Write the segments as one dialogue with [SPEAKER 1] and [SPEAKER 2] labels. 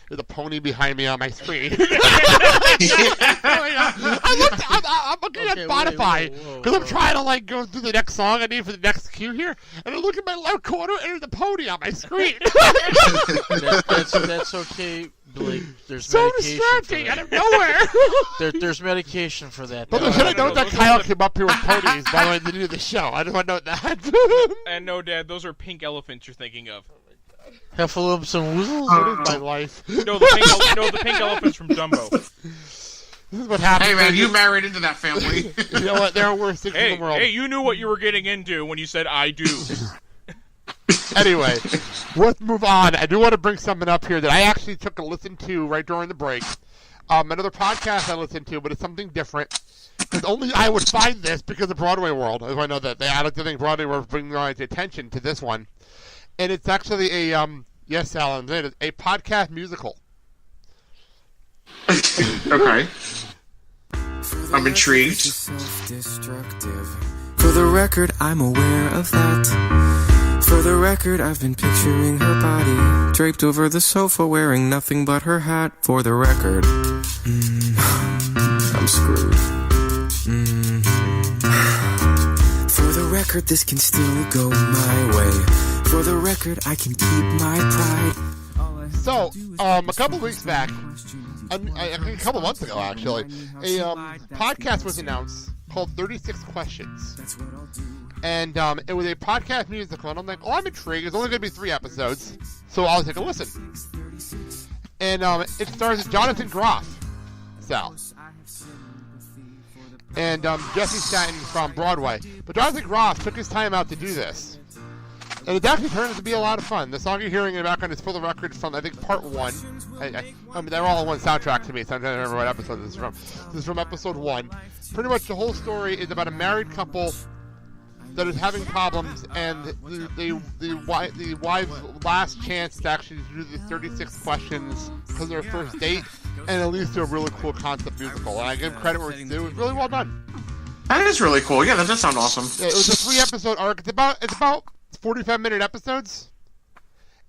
[SPEAKER 1] There's a pony behind me on my screen. I'm looking at Spotify because I'm trying to like go through the next song I need for the next cue here, and I look at my left corner and there's a pony on my screen.
[SPEAKER 2] That's okay. Blake, there's
[SPEAKER 1] so
[SPEAKER 2] medication
[SPEAKER 1] distracting
[SPEAKER 2] for that.
[SPEAKER 1] out of nowhere.
[SPEAKER 2] There's medication for that.
[SPEAKER 1] But should I know that Kyle came up here with ponies by the way to do the show? I just want to note that.
[SPEAKER 3] And no, Dad, those are pink elephants you're thinking of.
[SPEAKER 2] Heffalumps and woozles?
[SPEAKER 1] What is my life?
[SPEAKER 3] No, the pink elephants from Dumbo.
[SPEAKER 1] This is what happens.
[SPEAKER 4] Hey, man, you married into that family.
[SPEAKER 1] You know what? There are worse things in the world.
[SPEAKER 3] Hey, you knew what you were getting into when you said, I do.
[SPEAKER 1] Anyway, let's move on. I do want to bring something up here that I actually took a listen to right during the break. Another podcast I listened to, but it's something different. Because only I would find this because of Broadway World. I know that I like to think Broadway World bringing my attention to this one. And it's actually yes, Alan, it is a podcast musical.
[SPEAKER 4] Okay. I'm intrigued.
[SPEAKER 5] For the record, I'm aware of that. For the record, I've been picturing her body draped over the sofa wearing nothing but her hat. For the record, I'm screwed. For the record, this can still go my way. For the record, I can keep my pride.
[SPEAKER 1] So, a couple weeks back, a couple months ago actually, a podcast was announced called 36 Questions. And it was a podcast musical, and I'm like, oh, I'm intrigued. It's only going to be 3 episodes, so I'll take a listen. And it stars Jonathan Groff, Sal, and Jesse Stanton from Broadway. But Jonathan Groff took his time out to do this. And it's actually turned out to be a lot of fun. The song you're hearing in the background is For the Record from, I think, part 1. I mean, they're all on one soundtrack to me, so I'm trying to remember what episode this is from. This is from episode 1. Pretty much the whole story is about a married couple that is having problems, and the wife's last chance to actually do the 36 questions because of their first date, and at least do a really cool concept musical. And I give credit where it was really well done.
[SPEAKER 4] That is really cool. Yeah, that does sound awesome.
[SPEAKER 1] Yeah, it was a 3-episode arc. It's about 45-minute episodes.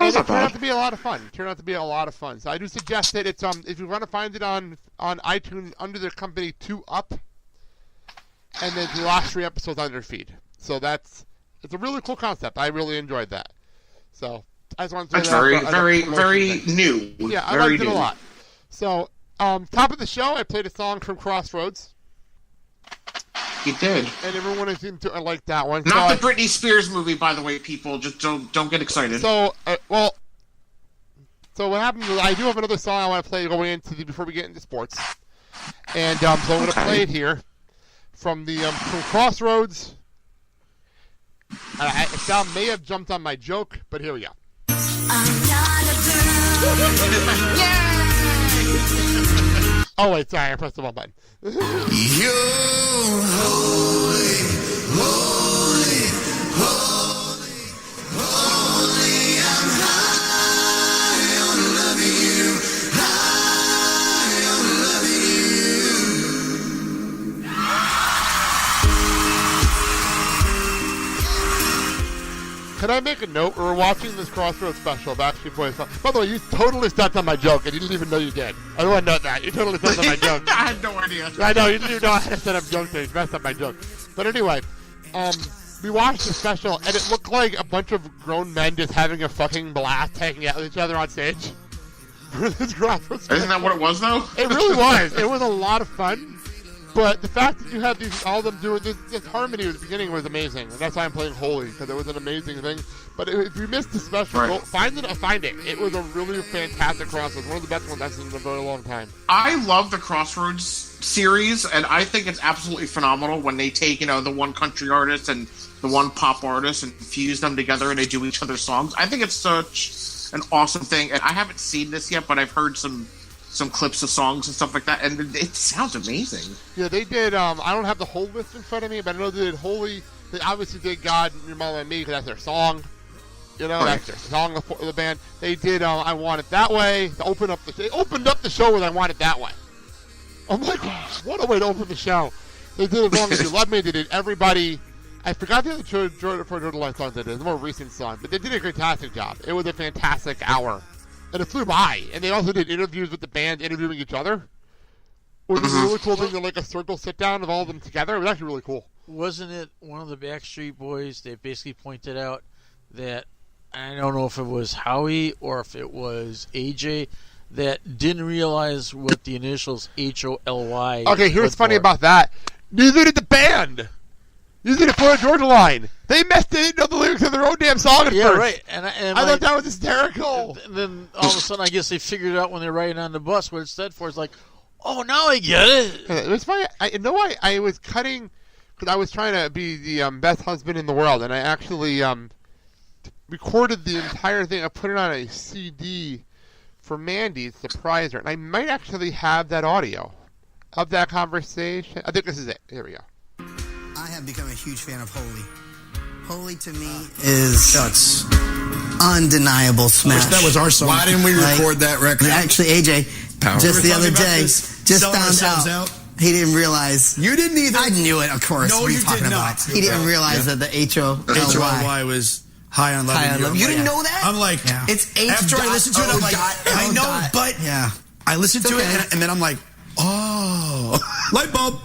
[SPEAKER 1] And it turned out to be a lot of fun. So I do suggest that it's if you want to find it on iTunes under the company 2UP, and then the last 3 episodes on their feed. So it's a really cool concept. I really enjoyed that. So I just wanted to say
[SPEAKER 4] that's very new.
[SPEAKER 1] Yeah, I liked it a lot. So top of the show, I played a song from Crossroads.
[SPEAKER 4] You did.
[SPEAKER 1] And everyone seemed to like that one.
[SPEAKER 4] Not the Britney Spears movie, by the way, people. Just don't get excited.
[SPEAKER 1] So so what happened was I do have another song I want to play going into before we get into sports. And so I'm going to play it here from from Crossroads. Sal may have jumped on my joke, but here we go. Oh wait, sorry, I pressed the wrong button.
[SPEAKER 5] You're holy, holy, holy, holy. I'm high on loving you, high on loving you.
[SPEAKER 1] Can I make a note? We're watching this Crossroads special of Backstreet Boys. By the way, you totally stepped on my joke, and you didn't even know you did. I don't want to know that. You totally stepped on my joke.
[SPEAKER 4] I had no idea.
[SPEAKER 1] I know, you didn't even know I had to set up joke things. Messed up my joke. But anyway, we watched the special, and it looked like a bunch of grown men just having a fucking blast hanging out with each other on stage. This Crossroads special.
[SPEAKER 4] Isn't that what it was, though?
[SPEAKER 1] It really was. It was a lot of fun. But the fact that you had all of them doing this harmony at the beginning was amazing, and that's why I'm playing Holy, because it was an amazing thing. But if you missed the special, go find it. It was a really fantastic Crossroads, one of the best ones I've seen in a very long time.
[SPEAKER 4] I love the Crossroads series, and I think it's absolutely phenomenal when they take the one country artist and the one pop artist and fuse them together and they do each other's songs. I think it's such an awesome thing, and I haven't seen this yet, but I've heard some clips of songs and stuff like that, and it sounds amazing.
[SPEAKER 1] Yeah, they did. I don't have the whole list in front of me, but I know they did Holy. They obviously did God, Your Mama and Me, because that's their song. That's their song of the band. They did I Want It That Way. They opened up the show with I Want It That Way. I'm like, what a way to open the show. They did As Long As You Love Me. They did Everybody. I forgot the other Jordan Line songs they did. It's a more recent song, but they did a fantastic job. It was a fantastic hour And it flew by. And they also did interviews with the band interviewing each other. Which was a really cool thing to like a circle sit down of all of them together. It was actually really cool.
[SPEAKER 2] Wasn't it one of the Backstreet Boys that basically pointed out that, I don't know if it was Howie or if it was AJ, that didn't realize what the initials HOLY.
[SPEAKER 1] Okay, here's what's funny
[SPEAKER 2] for.
[SPEAKER 1] about that. Neither did the band. Neither did Florida Georgia Line. They messed it. They didn't know the lyrics of their own damn song at
[SPEAKER 2] Yeah,
[SPEAKER 1] first.
[SPEAKER 2] right. And
[SPEAKER 1] I thought that was hysterical.
[SPEAKER 2] And then all of a sudden, I guess they figured it out when they're riding on the bus what it stood for. It's like, oh, now I get it.
[SPEAKER 1] It was funny. I was cutting because I was trying to be the best husband in the world, and I actually recorded the entire thing. I put it on a CD for Mandy to surprise her, and I might actually have that audio of that conversation. I think this is it. Here we go.
[SPEAKER 6] I have become a huge fan of Holy. Holy to me is undeniable smash.
[SPEAKER 7] That was our song. Why didn't we record that record?
[SPEAKER 6] Actually, AJ, just the other day, just found out. He didn't realize.
[SPEAKER 7] You didn't either.
[SPEAKER 6] I knew it, of course.
[SPEAKER 7] No, you did not.
[SPEAKER 6] He didn't realize that the HOLY
[SPEAKER 7] was High on Love.
[SPEAKER 6] You didn't know that?
[SPEAKER 7] I'm like,
[SPEAKER 6] it's H.
[SPEAKER 7] After I listened to it, I'm like, I know, but I listened to it, and then I'm like, oh, light bulb.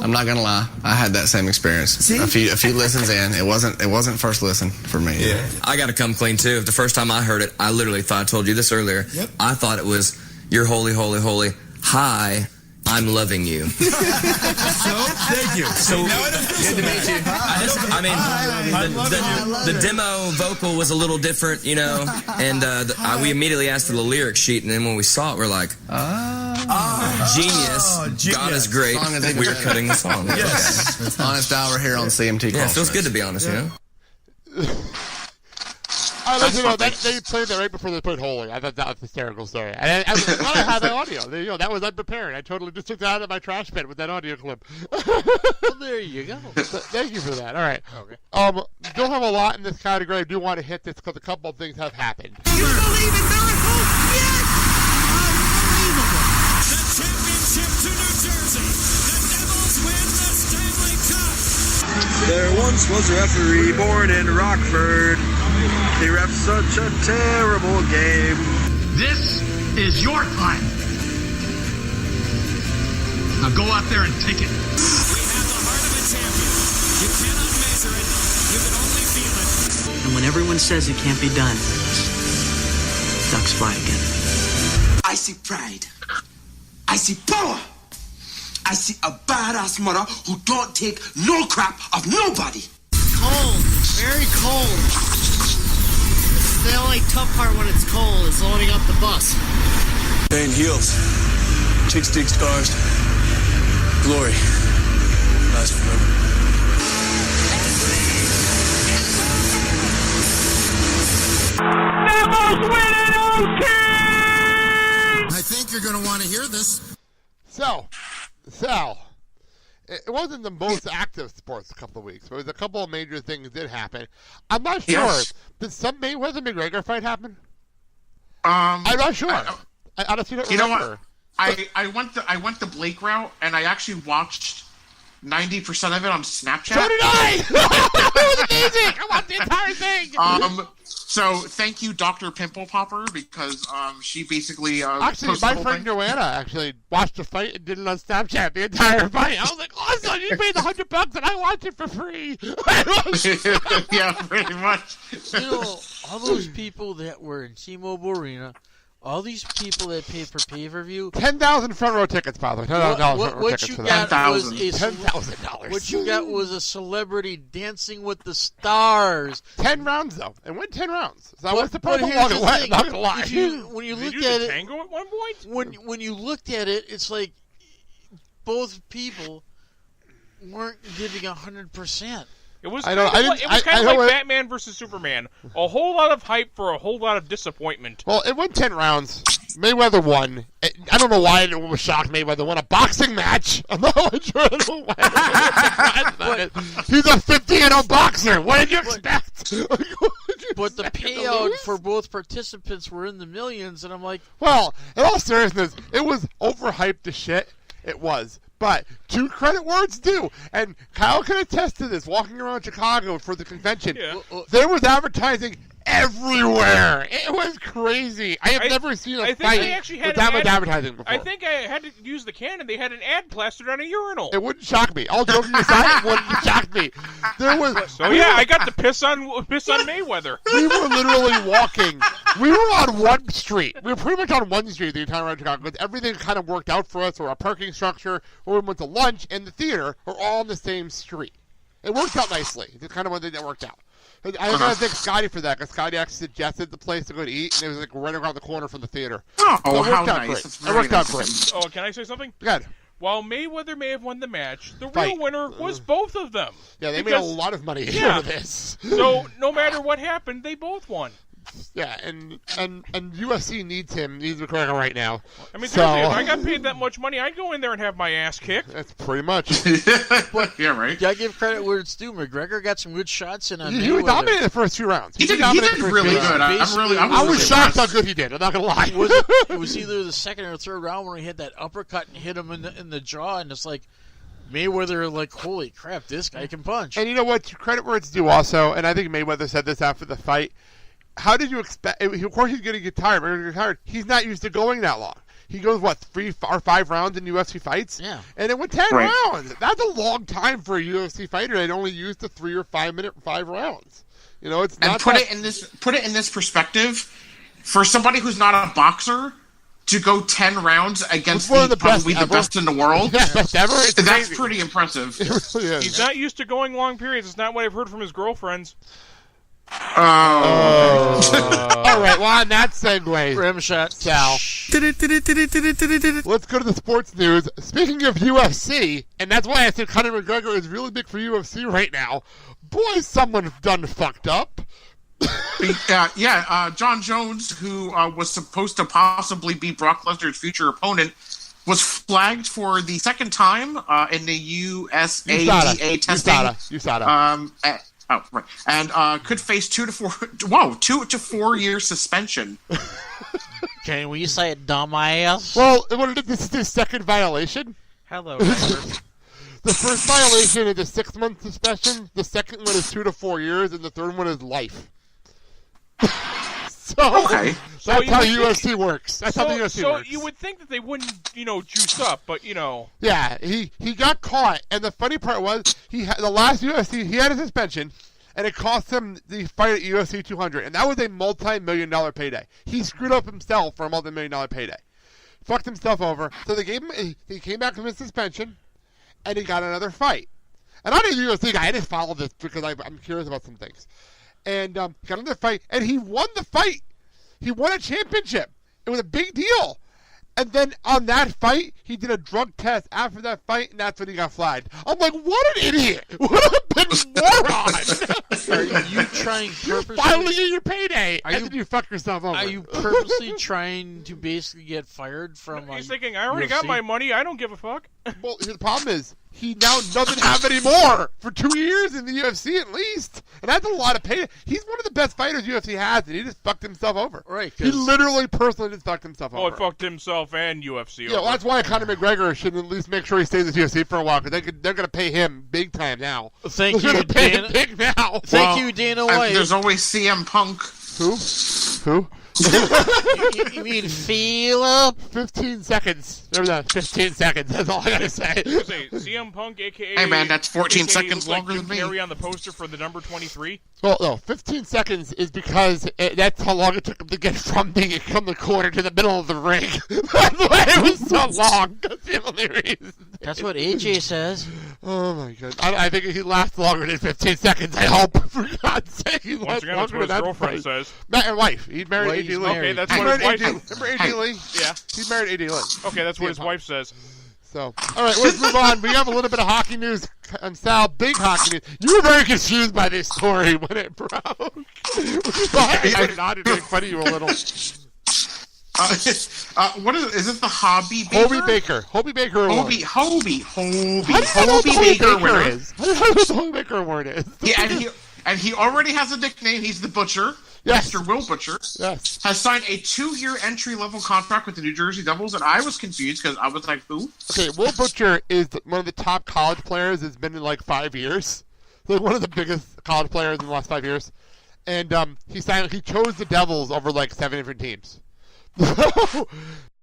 [SPEAKER 8] I'm not gonna lie, I had that same experience.
[SPEAKER 6] See?
[SPEAKER 8] A few listens in, it wasn't first listen for me.
[SPEAKER 7] Yeah.
[SPEAKER 9] I gotta come clean too. The first time I heard it, I literally thought, I told you this earlier, I thought it was, you're holy, holy, holy. Hi, I'm loving you.
[SPEAKER 7] So, thank you.
[SPEAKER 9] So, good to meet you. The demo vocal was a little different, you know, and we immediately asked for the lyric sheet, and then when we saw it, we're like, genius. God is great. We're cutting the song.
[SPEAKER 7] Yes.
[SPEAKER 8] Honest hour here on CMT.
[SPEAKER 9] Yeah, it feels good to be honest, you know.
[SPEAKER 1] I like to know that they played that right before they played Holy. I thought that was a hysterical story. And I had that audio. That was unprepared. I totally just took that out of my trash bin with that audio clip.
[SPEAKER 2] Well, there you go.
[SPEAKER 1] Thank you for that. All right.
[SPEAKER 2] Okay.
[SPEAKER 1] Don't have a lot in this category. I do want to hit this because a couple of things have happened.
[SPEAKER 10] You believe in miracles? Yes! Unbelievable! The championship to New Jersey. The Devils win the Stanley Cup.
[SPEAKER 11] There once was a referee born in Rockford. He refed such a terrible game.
[SPEAKER 10] This is your time. Now go out there and take it. We have the heart of a champion. You cannot measure it. You can only feel it.
[SPEAKER 12] And when everyone says it can't be done, ducks fly again.
[SPEAKER 13] I see pride. I see power. I see a badass mother who don't take no crap of nobody.
[SPEAKER 12] Cold. Very cold. The only tough part when it's cold is loading up the bus.
[SPEAKER 11] Pain heals. Chicks dig scars. Glory lasts forever.
[SPEAKER 10] Devils win it, OT!
[SPEAKER 7] I think you're going to want to hear this.
[SPEAKER 1] So, it wasn't the most active sports a couple of weeks, but it was a couple of major things did happen. I'm not sure.
[SPEAKER 4] Yes.
[SPEAKER 1] Did some Mayweather McGregor fight happen?
[SPEAKER 4] I'm
[SPEAKER 1] not sure. I honestly don't remember.
[SPEAKER 4] I went the Blake route, and I actually watched 90% of it on Snapchat.
[SPEAKER 1] So did I! It was amazing! I watched the entire thing!
[SPEAKER 4] So thank you, Dr. Pimple Popper, because she basically
[SPEAKER 1] actually, my friend Joanna actually watched the fight and did it on Snapchat the entire fight. I was like, awesome! You paid $100 and I watched it for free.
[SPEAKER 4] Yeah, pretty much.
[SPEAKER 2] You know, all those people that were in T-Mobile Arena, all these people that paid for pay-per-view,
[SPEAKER 1] 10,000 front row tickets, by the way. $10,000 front row tickets for that.
[SPEAKER 2] $10,000. What you got was a celebrity dancing with the stars.
[SPEAKER 1] 10 rounds though, and went 10 rounds. So that was the purple long it went. Not gonna lie.
[SPEAKER 2] When you looked
[SPEAKER 3] at
[SPEAKER 2] it,
[SPEAKER 3] tango at one point.
[SPEAKER 2] When you looked at it, it's like both people weren't giving 100%.
[SPEAKER 3] It was kind of like Batman versus Superman. A whole lot of hype for a whole lot of disappointment.
[SPEAKER 1] Well, it went 10 rounds. Mayweather won. I don't know why anyone was shocked Mayweather won a boxing match. I'm not sure. I don't know why. He's a 50-0 boxer. What did you expect?
[SPEAKER 2] But the payout for both participants were in the millions, and I'm like...
[SPEAKER 1] Well, in all seriousness, it was overhyped as shit. It was. But to credit where it's due, and Kyle can attest to this, walking around Chicago for the convention, there was advertising everywhere. It was crazy. I have never seen a fight with that much advertising before.
[SPEAKER 3] I think I had to use the cannon. They had an ad plastered on a urinal.
[SPEAKER 1] It wouldn't shock me. All joking aside, it wouldn't shock me. There was.
[SPEAKER 3] So yeah, I got to piss on Mayweather.
[SPEAKER 1] We were literally walking. We were on one street. We were pretty much on one street the entire ride to Chicago. Everything kind of worked out for us. Or our parking structure, where we went to lunch, and the theater are all on the same street. It worked out nicely. It's kind of one thing that worked out. I gotta thank Scotty for that, because Scotty actually suggested the place to go to eat, and it was like right around the corner from the theater.
[SPEAKER 4] Oh,
[SPEAKER 1] so
[SPEAKER 4] how nice.
[SPEAKER 1] It worked out great.
[SPEAKER 3] Oh, can I say something?
[SPEAKER 1] Good.
[SPEAKER 3] While Mayweather may have won the match, the real winner was both of them.
[SPEAKER 1] Yeah, they made a lot of money out of this.
[SPEAKER 3] So no matter what happened, they both won.
[SPEAKER 1] Yeah, and UFC needs McGregor right now.
[SPEAKER 3] I mean, seriously, if I got paid that much money, I'd go in there and have my ass kicked.
[SPEAKER 1] That's pretty much.
[SPEAKER 4] Yeah, right.
[SPEAKER 2] Gotta give credit where it's due. McGregor got some good shots in on
[SPEAKER 1] He dominated the first 2 rounds.
[SPEAKER 4] He did really good.
[SPEAKER 1] I was shocked how good he did. I'm not gonna lie.
[SPEAKER 2] It was either the second or third round when he hit that uppercut and hit him in the jaw, and it's like Mayweather, like, holy crap, this guy can punch.
[SPEAKER 1] And you know what? Credit where it's due also, and I think Mayweather said this after the fight. How did you expect? Of course, he's going to get tired. He's not used to going that long. He goes, 3 or 5 rounds in UFC fights?
[SPEAKER 2] Yeah.
[SPEAKER 1] And it went 10 rounds. That's a long time for a UFC fighter. They'd only used the 3 or 5 minute 5 rounds. You know, it's not.
[SPEAKER 4] And put it in this perspective, for somebody who's not a boxer to go 10 rounds against probably the best in the world.
[SPEAKER 1] Yeah, best ever.
[SPEAKER 4] That's pretty impressive.
[SPEAKER 1] It really is.
[SPEAKER 3] He's not used to going long periods. It's not what I've heard from his girlfriends.
[SPEAKER 1] All right, well, on that segue,
[SPEAKER 2] rim shot,
[SPEAKER 1] Sal. Let's go to the sports news. Speaking of UFC, and that's why I said Conor McGregor is really big for UFC right now. Boy, someone done fucked up.
[SPEAKER 4] John Jones, who was supposed to possibly be Brock Lesnar's future opponent, was flagged for the second time in the USADA testing.
[SPEAKER 1] USADA.
[SPEAKER 4] Oh, right. And could face 2 to 4 years suspension.
[SPEAKER 2] Can we say it, dumbass?
[SPEAKER 1] Well, this is his second violation.
[SPEAKER 3] Hello,
[SPEAKER 1] The first violation is a 6-month suspension. The second one is 2 to 4 years, and the third one is life. That's how UFC works. That's how the UFC works.
[SPEAKER 3] So you would think that they wouldn't, juice up, but
[SPEAKER 1] Yeah, he got caught, and the funny part was the last UFC he had a suspension, and it cost him the fight at UFC 200, and that was a multi-million-dollar payday. He screwed up himself for a multi-million-dollar payday, fucked himself over. So they gave him. He came back from his suspension, and he got another fight. And I'm a UFC guy. I didn't follow this because I'm curious about some things. And got another fight, and he won the fight. He won a championship. It was a big deal. And then on that fight, he did a drug test after that fight, and that's when he got flagged. I'm like, what an idiot! What a big moron!
[SPEAKER 2] Are you trying purposely?
[SPEAKER 1] Finally get your payday, and then you fuck yourself over.
[SPEAKER 2] Are you purposely trying to basically get fired from?
[SPEAKER 3] He's thinking, I already got my money. I don't give a fuck.
[SPEAKER 1] Well, the problem is, he now doesn't have any more for 2 years in the UFC at least, and that's a lot of pay. He's one of the best fighters UFC has, and he just fucked himself over.
[SPEAKER 2] Right?
[SPEAKER 1] He literally, personally, just fucked himself over.
[SPEAKER 3] Oh, he fucked himself and UFC.
[SPEAKER 1] Yeah, well, that's why Conor McGregor should at least make sure he stays in the UFC for a while, because they're going to pay him big time now.
[SPEAKER 2] Thank you, Dana.
[SPEAKER 1] Big now.
[SPEAKER 2] Thank you, Dana White.
[SPEAKER 4] There's always CM Punk.
[SPEAKER 1] Who?
[SPEAKER 2] You mean Philip?
[SPEAKER 1] 15 seconds. Remember that? 15 seconds. That's all I gotta say.
[SPEAKER 3] CM Punk, a.k.a.
[SPEAKER 4] Hey, man, that's 14
[SPEAKER 3] AKA
[SPEAKER 4] seconds longer than me.
[SPEAKER 3] Carry on the poster for the number 23.
[SPEAKER 1] Well, no, 15 seconds is because that's how long it took him to get from the corner to the middle of the ring. That's why it was so long. That's the only reason.
[SPEAKER 2] That's what AJ says.
[SPEAKER 1] Oh, my God. I think he lasts longer than 15 seconds, I hope. For God's sake, he lasts
[SPEAKER 3] again, that's
[SPEAKER 1] longer
[SPEAKER 3] what
[SPEAKER 1] than
[SPEAKER 3] his girlfriend says.
[SPEAKER 1] Wife. He married AJ Lee.
[SPEAKER 3] Okay, that's what his wife says.
[SPEAKER 1] Remember AJ Lee?
[SPEAKER 3] Yeah.
[SPEAKER 1] He married AJ Lee.
[SPEAKER 3] Okay, that's what his wife says.
[SPEAKER 1] So, all right, let's move on. We have a little bit of hockey news. And Sal, big hockey news. You were very confused by this story when it broke. Which is why I nodded to make fun of you a little.
[SPEAKER 4] What is it? The Hobie Baker?
[SPEAKER 1] Hobie Baker. Hobie Baker Award.
[SPEAKER 4] Hobie Baker winner.
[SPEAKER 1] Is. I don't know what the Hobie Baker Award is.
[SPEAKER 4] Yeah, and he already has a nickname. He's the Butcher.
[SPEAKER 1] Yes.
[SPEAKER 4] Mr. Will Butcher.
[SPEAKER 1] Yes.
[SPEAKER 4] Has signed a 2-year entry-level contract with the New Jersey Devils, and I was confused because I was like, who?
[SPEAKER 1] Okay, Will Butcher is one of the top college players. It's been in like 5 years. Like one of the biggest college players in the last 5 years. And he chose the Devils over like 7 different teams.